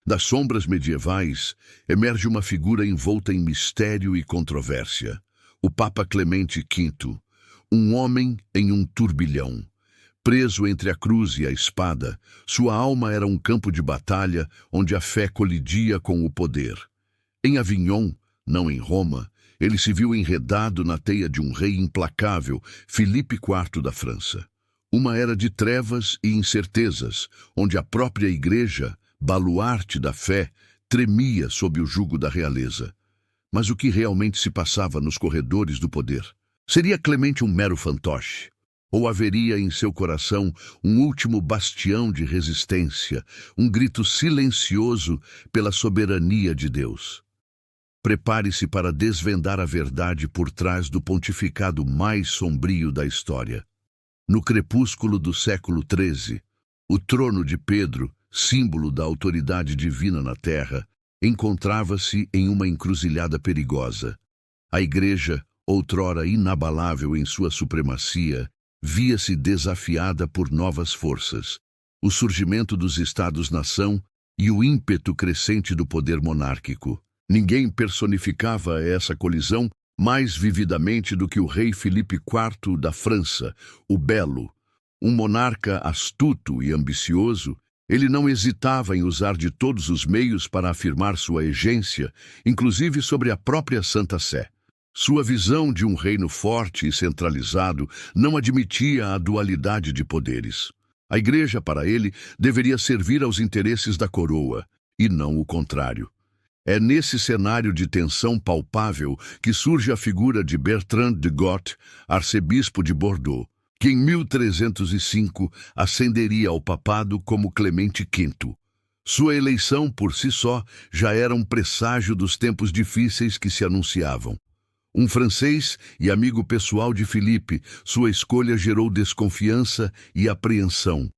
Das sombras medievais, emerge uma figura envolta em mistério e controvérsia. O Papa Clemente V, um homem em um turbilhão. Preso entre a cruz e a espada, sua alma era um campo de batalha onde a fé colidia com o poder. Em Avignon, não em Roma, ele se viu enredado na teia de um rei implacável, Filipe IV da França. Uma era de trevas e incertezas, onde a própria igreja, baluarte da fé, tremia sob o jugo da realeza. Mas o que realmente se passava nos corredores do poder? Seria Clemente um mero fantoche? Ou haveria em seu coração um último bastião de resistência, um grito silencioso pela soberania de Deus? Prepare-se para desvendar a verdade por trás do pontificado mais sombrio da história. No crepúsculo do século XIII, o trono de Pedro, símbolo da autoridade divina na terra, encontrava-se em uma encruzilhada perigosa. A igreja, outrora inabalável em sua supremacia, via-se desafiada por novas forças, o surgimento dos Estados-nação e o ímpeto crescente do poder monárquico. Ninguém personificava essa colisão mais vividamente do que o rei Filipe IV da França, o Belo. Um monarca astuto e ambicioso, ele não hesitava em usar de todos os meios para afirmar sua egência, inclusive sobre a própria Santa Sé. Sua visão de um reino forte e centralizado não admitia a dualidade de poderes. A igreja, para ele, deveria servir aos interesses da coroa, e não o contrário. É nesse cenário de tensão palpável que surge a figura de Bertrand de Got, arcebispo de Bordeaux, que em 1305 ascenderia ao papado como Clemente V. Sua eleição, por si só, já era um presságio dos tempos difíceis que se anunciavam. Um francês e amigo pessoal de Filipe, sua escolha gerou desconfiança e apreensão.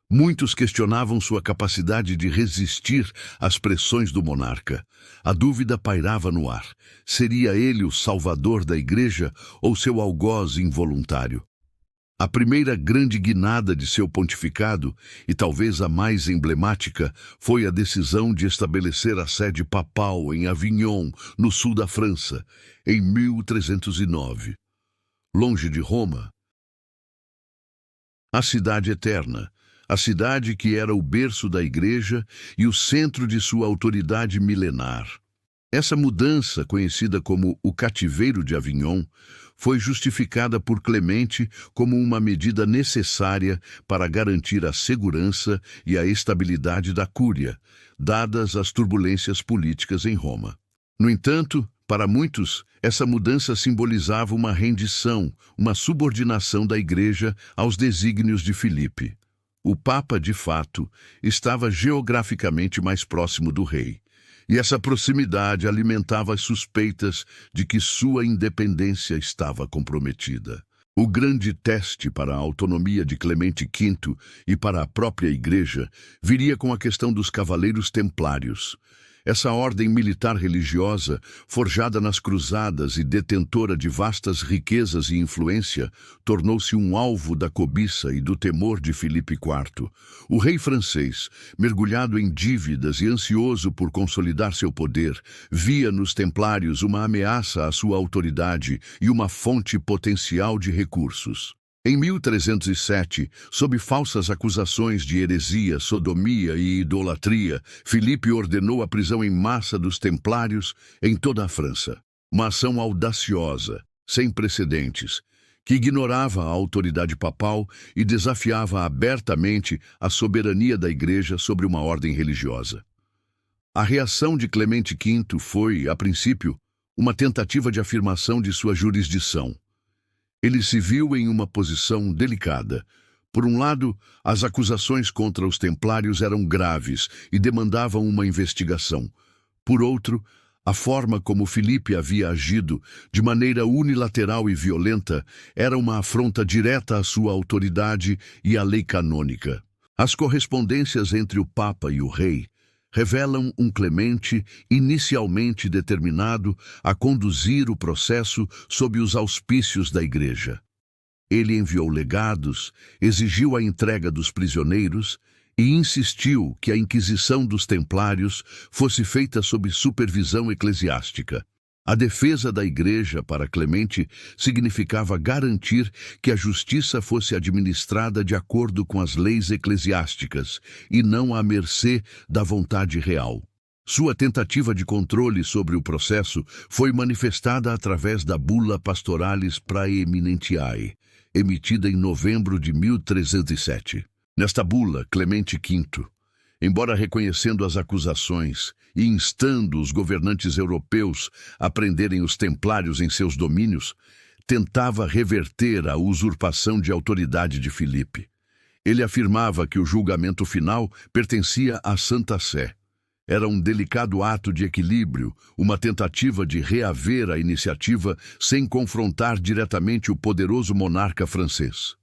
Muitos questionavam sua capacidade de resistir às pressões do monarca. A dúvida pairava no ar. Seria ele o salvador da igreja ou seu algoz involuntário? A primeira grande guinada de seu pontificado, e talvez a mais emblemática, foi a decisão de estabelecer a sede papal em Avignon, no sul da França, em 1309. Longe de Roma, a cidade eterna, a cidade que era o berço da igreja e o centro de sua autoridade milenar. Essa mudança, conhecida como o Cativeiro de Avignon, foi justificada por Clemente como uma medida necessária para garantir a segurança e a estabilidade da Cúria, dadas as turbulências políticas em Roma. No entanto, para muitos, essa mudança simbolizava uma rendição, uma subordinação da Igreja aos desígnios de Filipe. O Papa, de fato, estava geograficamente mais próximo do rei. E essa proximidade alimentava as suspeitas de que sua independência estava comprometida. O grande teste para a autonomia de Clemente V e para a própria Igreja viria com a questão dos Cavaleiros Templários. Essa ordem militar religiosa, forjada nas cruzadas e detentora de vastas riquezas e influência, tornou-se um alvo da cobiça e do temor de Filipe IV. O rei francês, mergulhado em dívidas e ansioso por consolidar seu poder, via nos templários uma ameaça à sua autoridade e uma fonte potencial de recursos. Em 1307, sob falsas acusações de heresia, sodomia e idolatria, Filipe ordenou a prisão em massa dos templários em toda a França. Uma ação audaciosa, sem precedentes, que ignorava a autoridade papal e desafiava abertamente a soberania da Igreja sobre uma ordem religiosa. A reação de Clemente V foi, a princípio, uma tentativa de afirmação de sua jurisdição. Ele se viu em uma posição delicada. Por um lado, as acusações contra os templários eram graves e demandavam uma investigação. Por outro, a forma como Filipe havia agido, de maneira unilateral e violenta, era uma afronta direta à sua autoridade e à lei canônica. As correspondências entre o Papa e o rei revelam um Clemente inicialmente determinado a conduzir o processo sob os auspícios da Igreja. Ele enviou legados, exigiu a entrega dos prisioneiros e insistiu que a Inquisição dos Templários fosse feita sob supervisão eclesiástica. A defesa da Igreja para Clemente significava garantir que a justiça fosse administrada de acordo com as leis eclesiásticas e não à mercê da vontade real. Sua tentativa de controle sobre o processo foi manifestada através da Bula Pastoralis Praeminentiae, emitida em novembro de 1307. Nesta bula, Clemente V, embora reconhecendo as acusações e instando os governantes europeus a prenderem os templários em seus domínios, tentava reverter a usurpação de autoridade de Filipe. Ele afirmava que o julgamento final pertencia à Santa Sé. Era um delicado ato de equilíbrio, uma tentativa de reaver a iniciativa sem confrontar diretamente o poderoso monarca francês.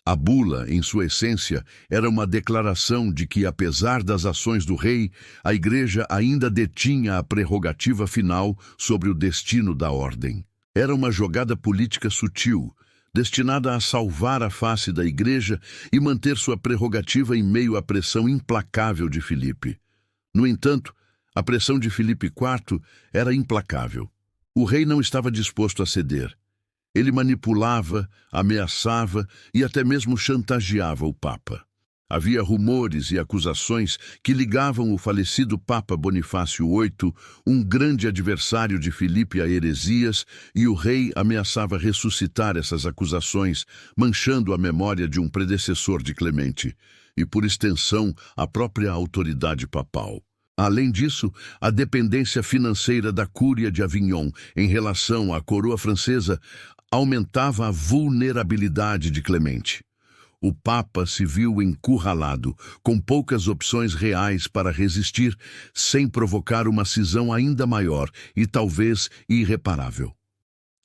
A bula, em sua essência, era uma declaração de que, apesar das ações do rei, a Igreja ainda detinha a prerrogativa final sobre o destino da ordem. Era uma jogada política sutil, destinada a salvar a face da Igreja e manter sua prerrogativa em meio à pressão implacável de Filipe. No entanto, a pressão de Filipe IV era implacável. O rei não estava disposto a ceder. Ele manipulava, ameaçava e até mesmo chantageava o Papa. Havia rumores e acusações que ligavam o falecido Papa Bonifácio VIII, um grande adversário de Filipe, a heresias, e o rei ameaçava ressuscitar essas acusações, manchando a memória de um predecessor de Clemente, e por extensão a própria autoridade papal. Além disso, a dependência financeira da Cúria de Avignon em relação à coroa francesa aumentava a vulnerabilidade de Clemente. O Papa se viu encurralado, com poucas opções reais para resistir, sem provocar uma cisão ainda maior e talvez irreparável.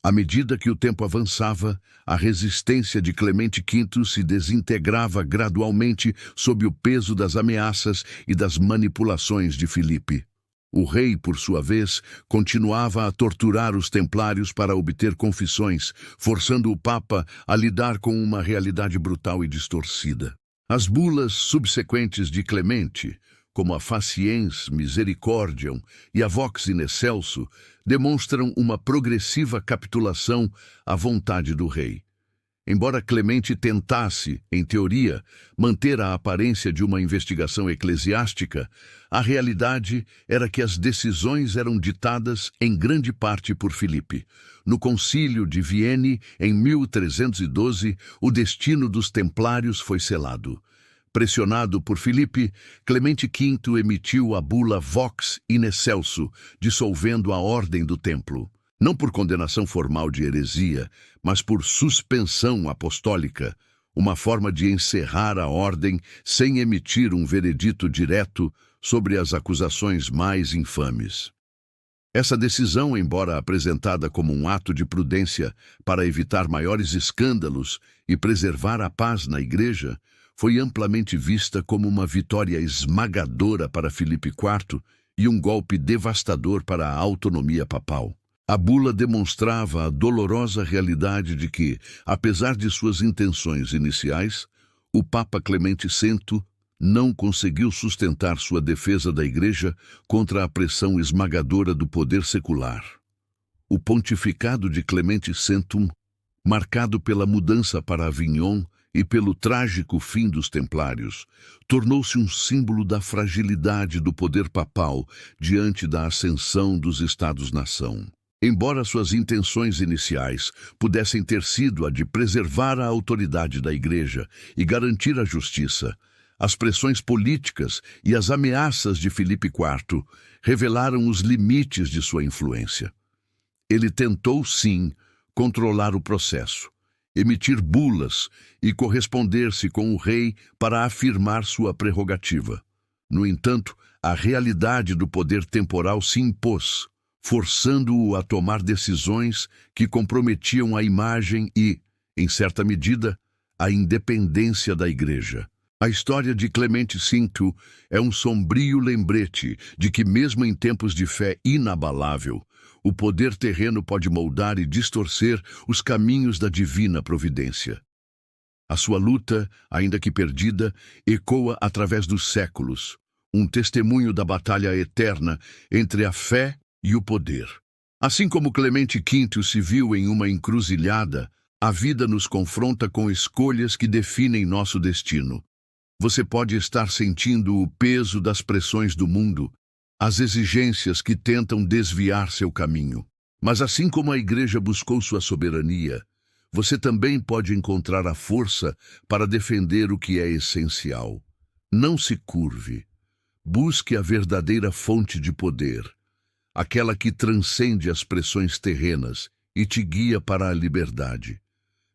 À medida que o tempo avançava, a resistência de Clemente V se desintegrava gradualmente sob o peso das ameaças e das manipulações de Filipe. O rei, por sua vez, continuava a torturar os templários para obter confissões, forçando o Papa a lidar com uma realidade brutal e distorcida. As bulas subsequentes de Clemente, como a Faciens Misericordiam e a Vox in Excelso, demonstram uma progressiva capitulação à vontade do rei. Embora Clemente tentasse, em teoria, manter a aparência de uma investigação eclesiástica, a realidade era que as decisões eram ditadas em grande parte por Filipe. No Concílio de Vienne, em 1312, o destino dos templários foi selado. Pressionado por Filipe, Clemente V emitiu a bula Vox in Excelso, dissolvendo a ordem do templo. Não por condenação formal de heresia, mas por suspensão apostólica, uma forma de encerrar a ordem sem emitir um veredito direto sobre as acusações mais infames. Essa decisão, embora apresentada como um ato de prudência para evitar maiores escândalos e preservar a paz na Igreja, foi amplamente vista como uma vitória esmagadora para Filipe IV e um golpe devastador para a autonomia papal. A bula demonstrava a dolorosa realidade de que, apesar de suas intenções iniciais, o Papa Clemente V não conseguiu sustentar sua defesa da Igreja contra a pressão esmagadora do poder secular. O pontificado de Clemente VII, marcado pela mudança para Avignon e pelo trágico fim dos Templários, tornou-se um símbolo da fragilidade do poder papal diante da ascensão dos Estados-nação. Embora suas intenções iniciais pudessem ter sido a de preservar a autoridade da Igreja e garantir a justiça, as pressões políticas e as ameaças de Filipe IV revelaram os limites de sua influência. Ele tentou, sim, controlar o processo, emitir bulas e corresponder-se com o rei para afirmar sua prerrogativa. No entanto, a realidade do poder temporal se impôs, forçando-o a tomar decisões que comprometiam a imagem e, em certa medida, a independência da Igreja. A história de Clemente V é um sombrio lembrete de que, mesmo em tempos de fé inabalável, o poder terreno pode moldar e distorcer os caminhos da divina providência. A sua luta, ainda que perdida, ecoa através dos séculos, um testemunho da batalha eterna entre a fé e o poder. Assim como Clemente V se viu em uma encruzilhada, a vida nos confronta com escolhas que definem nosso destino. Você pode estar sentindo o peso das pressões do mundo, as exigências que tentam desviar seu caminho. Mas assim como a Igreja buscou sua soberania, você também pode encontrar a força para defender o que é essencial. Não se curve. Busque a verdadeira fonte de poder, aquela que transcende as pressões terrenas e te guia para a liberdade.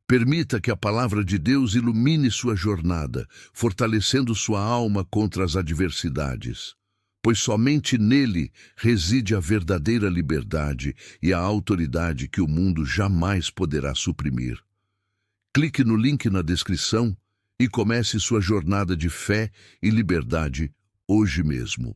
Permita que a palavra de Deus ilumine sua jornada, fortalecendo sua alma contra as adversidades, pois somente nele reside a verdadeira liberdade e a autoridade que o mundo jamais poderá suprimir. Clique no link na descrição e comece sua jornada de fé e liberdade hoje mesmo.